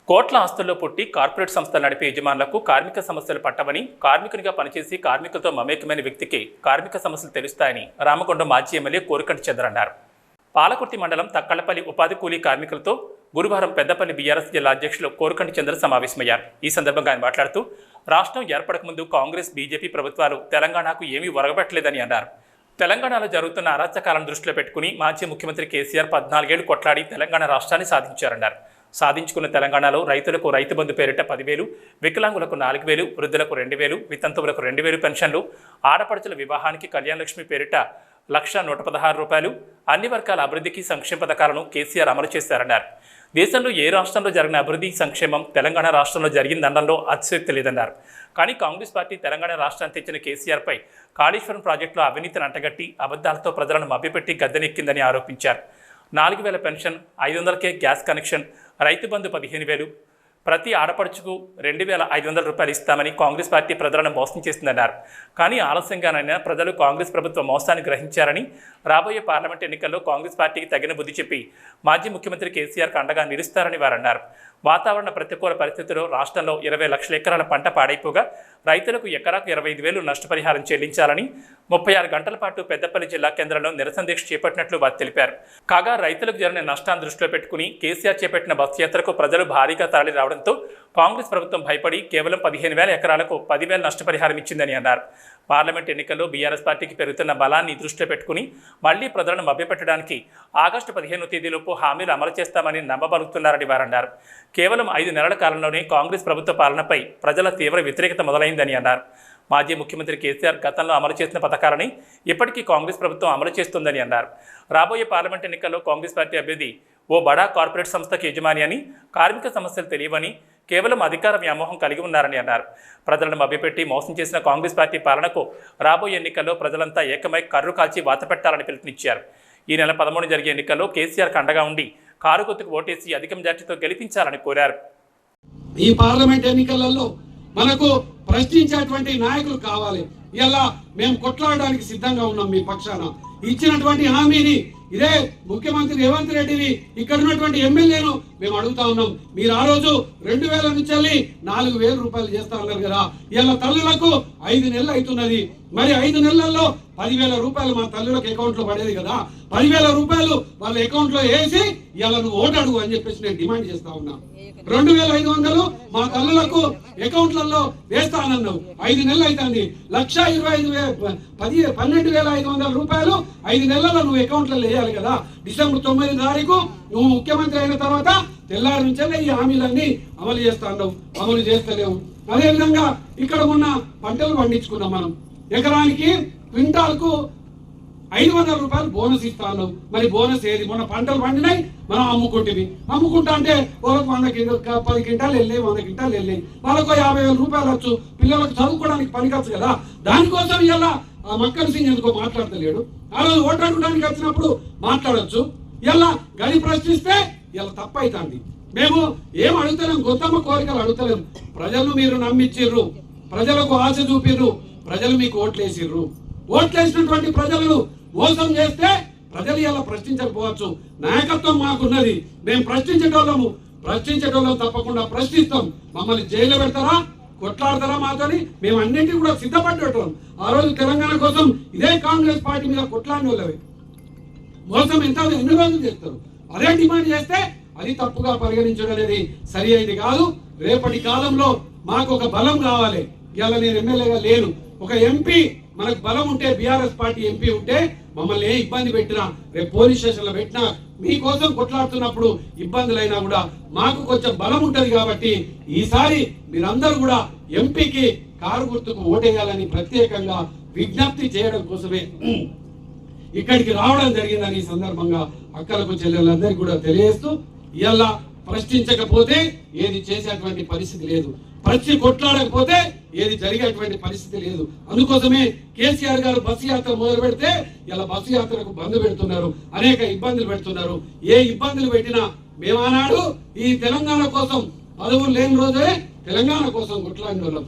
కోట్ల ఆస్తుల్లో పుట్టి కార్పొరేట్ సంస్థలు నడిపే యజమానులకు కార్మిక సమస్యలు పట్టవని, కార్మికునిగా పనిచేసి కార్మికులతో మమేకమైన వ్యక్తికి కార్మిక సమస్యలు తెలుస్తాయని రామకొండం మాజీ ఎమ్మెల్యే కోరికంటి చంద్ర అన్నారు. పాలకుర్తి మండలం తక్కళ్లపల్లి ఉపాధి కూలీ కార్మికులతో గురువారం పెద్దపల్లి బీఆర్ఎస్ జిల్లా అధ్యక్షులు కోరికంటి చంద్ర సమావేశమయ్యారు. ఈ సందర్భంగా ఆయన మాట్లాడుతూ రాష్ట్రం ఏర్పడక ముందు కాంగ్రెస్, బీజేపీ ప్రభుత్వాలు తెలంగాణకు ఏమీ ఒరగబెట్టలేదని అన్నారు. తెలంగాణలో జరుగుతున్న అరాచకాలను దృష్టిలో పెట్టుకుని మాజీ ముఖ్యమంత్రి కేసీఆర్ 14 ఏళ్లు కొట్లాడి తెలంగాణ రాష్ట్రాన్ని సాధించారన్నారు. సాధించుకున్న తెలంగాణలో రైతులకు రైతు బంధు పేరిట 10,000, వికలాంగులకు 4,000, వృద్ధులకు 2,000, వితంతువులకు 2,000 పెన్షన్లు, ఆడపడుచుల వివాహానికి కళ్యాణలక్ష్మి పేరిట 1,116 రూపాయలు, అన్ని వర్గాల అభివృద్ధికి సంక్షేమ పథకాలను కేసీఆర్ అమలు చేశారన్నారు. దేశంలో ఏ రాష్ట్రంలో జరిగిన అభివృద్ధి సంక్షేమం తెలంగాణ రాష్ట్రంలో జరిగిందనడంలో అతిశయోక్తి లేదన్నారు. కానీ కాంగ్రెస్ పార్టీ తెలంగాణ రాష్ట్రాన్ని తెచ్చిన కేసీఆర్పై కాళేశ్వరం ప్రాజెక్టులో అవినీతిని అంటగట్టి అబద్ధాలతో ప్రజలను మభ్యపెట్టి గద్దెనెక్కిందని ఆరోపించారు. 4,000 pension, 500కే gas connection, Rythu Bandhu 15,000, ప్రతి ఆడపడుచుకు 2,500 రూపాయలు ఇస్తామని కాంగ్రెస్ పార్టీ ప్రజలను మోసం చేసిందన్నారు. కానీ ఆలస్యంగానైనా ప్రజలు కాంగ్రెస్ ప్రభుత్వ మోసాన్ని గ్రహించారని, రాబోయే పార్లమెంట్ ఎన్నికల్లో కాంగ్రెస్ పార్టీకి తగిన బుద్ధి చెప్పి మాజీ ముఖ్యమంత్రి కేసీఆర్కు అండగా నిలుస్తారని వారన్నారు. వాతావరణ ప్రతికూల పరిస్థితుల్లో రాష్ట్రంలో 20 లక్షల ఎకరాల పంట పాడైపోగా రైతులకు ఎకరాకు 25,000 నష్టపరిహారం చెల్లించాలని 36 గంటల పాటు పెద్దపల్లి జిల్లా కేంద్రంలో నిరసన దీక్ష చేపట్టినట్లు వారు తెలిపారు. కాగా రైతులకు జరిగిన నష్టాన్ని దృష్టిలో పెట్టుకుని కేసీఆర్ చేపట్టిన బస్సు యాత్రకు ప్రజలు భారీగా తరలి రావడంతో కాంగ్రెస్ ప్రభుత్వం భయపడి కేవలం 15,000 ఎకరాలకు 10,000 నష్టపరిహారం ఇచ్చిందని అన్నారు. పార్లమెంట్ ఎన్నికల్లో బీఆర్ఎస్ పార్టీకి పెరుగుతున్న బలాన్ని దృష్టిలో పెట్టుకుని మళ్లీ ప్రజలను మభ్యపెట్టడానికి ఆగస్టు 15వ తేదీలోపు హామీలు అమలు చేస్తామని నమ్మబలుగుతున్నారని వారన్నారు. కేవలం 5 నెలల కాలంలోనే కాంగ్రెస్ ప్రభుత్వ పాలనపై ప్రజల తీవ్ర వ్యతిరేకత మొదలైందని అన్నారు. మాజీ ముఖ్యమంత్రి కేసీఆర్ గతంలో అమలు చేసిన పథకాలని ఇప్పటికీ కాంగ్రెస్ ప్రభుత్వం అమలు చేస్తుందని అన్నారు. రాబోయే పార్లమెంట్ ఎన్నికల్లో కాంగ్రెస్ పార్టీ అభ్యర్థి ఓ బడా కార్పొరేట్ సంస్థకి యజమాని అని, కార్మిక సమస్యలు తెలియవని, కేవలం అధికార వ్యామోహం కలిగి ఉన్నారని అన్నారు. ప్రజలను మభ్యపెట్టి మోసం చేసిన కాంగ్రెస్ పార్టీ పాలనకు రాబోయే ఎన్నికల్లో ప్రజలంతా ఏకమై కర్రు కాల్చి వాతపెట్టాలని పిలుపునిచ్చారు. ఈ నెల 13 జరిగే ఎన్నికల్లో కేసీఆర్కు అండగా ఉండి కారు గుర్తుకు ఓటేసి అధిక మెజార్టీతో గెలిపించాలని కోరారు. ఈ పార్లమెంట్ ఎన్నికలలో మనకు ప్రశ్నించేటువంటి నాయకులు కావాలి. ఇలా మేము కొట్లాడడానికి సిద్ధంగా ఉన్నాం. మీ పక్షాన ఇచ్చినటువంటి హామీని ఇదే ముఖ్యమంత్రి రేవంత్ రెడ్డిని, ఇక్కడ ఉన్నటువంటి ఎమ్మెల్యేను మేము అడుగుతా ఉన్నాం. మీరు ఆ రోజు 2,000 నుంచి 4,000 రూపాయలు చేస్తా ఉన్నారు కదా. ఇలా తల్లులకు 5 నెలలు అవుతున్నది. మరి 5 నెలల్లో 10,000 రూపాయలు మా తల్లులకు అకౌంట్ లో పడేది కదా. 10,000 రూపాయలు వాళ్ళ అకౌంట్ లో వేసి ఇలా నువ్వు ఓటు అడుగు అని చెప్పేసి నేను డిమాండ్ చేస్తా ఉన్నా. 2,500 మా తల్లులకు అకౌంట్లలో వేస్తానన్నావు. 5 నెలలు అవుతుంది. 12,500 రూపాయలు 5 నెలల్లో నువ్వు అకౌంట్లలో వేయాలి కదా. డిసెంబర్ 9 తారీఖు నువ్వు ముఖ్యమంత్రి అయిన తర్వాత తెల్లారి నుంచే ఈ హామీలన్నీ అమలు చేస్తాను. అమలు చేస్తలేవు. అదేవిధంగా ఇక్కడ ఉన్న పంటలు పండించుకున్నాం. మనం ఎకరానికి క్వింటాల్కు 500 రూపాయలు బోనస్ ఇస్తాను. మరి బోనస్ ఏది? మొన్న పంటలు పండినాయి, మనం అమ్ముకుంటా అంటే వాళ్ళకు 10 క్వింటాలు వెళ్ళాయి, 100 క్వింటాలు వెళ్ళాయి. వాళ్ళకు 50,000 రూపాయలు వచ్చు. పిల్లలకు చదువుకోవడానికి పనికొచ్చు కదా. దానికోసం ఇలా మక్కన్ సింగ్ ఎందుకో మాట్లాడతలేడు. ఆ రోజు ఓటాడడానికి వచ్చినప్పుడు మాట్లాడచ్చు. ఇలా గది ప్రశ్నిస్తే ఇలా తప్పైతుంది. మేము ఏం అడుగుతలేం, గొత్తమ్మ కోరికలు అడుగుతలేం. ప్రజలు మీరు నమ్మిచ్చిర్రు, ప్రజలకు ఆశ చూపిర్రు, ప్రజలు మీకు ఓట్లేసిర్రు. ఓట్లేసినటువంటి ప్రజలను మోసం చేస్తే ప్రజలు ఇలా ప్రశ్నించకపోవచ్చు. నాయకత్వం మాకున్నది. మేము ప్రశ్నించేటోళ్ళం తప్పకుండా ప్రశ్నిస్తాం. మమ్మల్ని జైల్లో పెడతారా, కొట్లాడతారా మాతోని? మేము అన్నింటినీ కూడా సిద్ధపడ్డటం. ఆ రోజు తెలంగాణ కోసం ఇదే కాంగ్రెస్ పార్టీ మీద కొట్లాడిన వాళ్ళవి. మోసం ఎన్ని రోజులు చేస్తారు? అదే డిమాండ్ చేస్తే అది తప్పుగా పరిగణించడం అనేది సరి అయింది కాదు. రేపటి కాలంలో మాకు ఒక బలం కావాలి. ఇలా నేను ఎమ్మెల్యేగా లేను, ఒక ఎంపీ మనకు బలం ఉంటే, బీఆర్ఎస్ పార్టీ ఎంపీ ఉంటే మమ్మల్ని ఏ ఇబ్బంది పెట్టినా, రేపు పోలీస్ స్టేషన్లో పెట్టినా, మీకోసం కొట్లాడుతున్నప్పుడు ఇబ్బందులైనా కూడా మాకు కొంచెం బలం ఉంటుంది. కాబట్టి ఈసారి మీరందరూ కూడా ఎంపీకి కారు గుర్తుకు ఓటేయాలని ప్రత్యేకంగా విజ్ఞప్తి చేయడం కోసమే ఇక్కడికి రావడం జరిగిందని ఈ సందర్భంగా అక్కలకు చెల్లెలందరికీ కూడా తెలియజేస్తూ, ఇలా ప్రశ్నించకపోతే ఏది చేసేటువంటి పరిస్థితి లేదు, కొట్లాడకపోతే ఏది జరిగేటువంటి పరిస్థితి లేదు. అందుకోసమే కేసీఆర్ గారు బస్సు యాత్ర మొదలు పెడితే ఇలా బస్సు యాత్రకు బంద్ పెడుతున్నారు, అనేక ఇబ్బందులు పెడుతున్నారు. ఏ ఇబ్బందులు పెట్టినా మేమన్నాడు ఈ తెలంగాణ కోసం పదవులు లేని రోజే తెలంగాణ కోసం కొట్లాడిన వాళ్ళం.